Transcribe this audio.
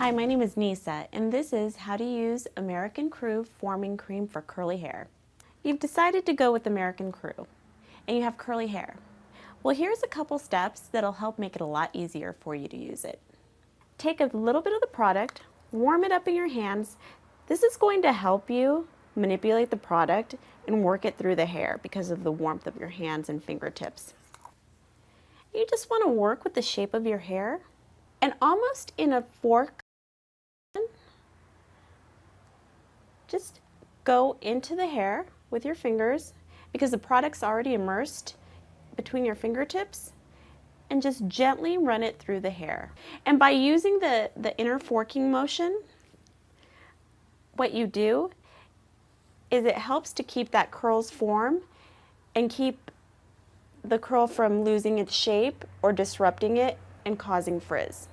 Hi, my name is Nisa, and this is how to use American Crew Forming Cream for curly hair. You've decided to go with American Crew, and you have curly hair. Well, here's a couple steps that'll help make it a lot easier for you to use it. Take a little bit of the product, warm it up in your hands. This is going to help you manipulate the product and work it through the hair because of the warmth of your hands and fingertips. You just want to work with the shape of your hair and almost in a fork, just go into the hair with your fingers because the product's already immersed between your fingertips, and just gently run it through the hair. And by using the inner forking motion, what you do is it helps to keep that curl's form and keep the curl from losing its shape or disrupting it and causing frizz.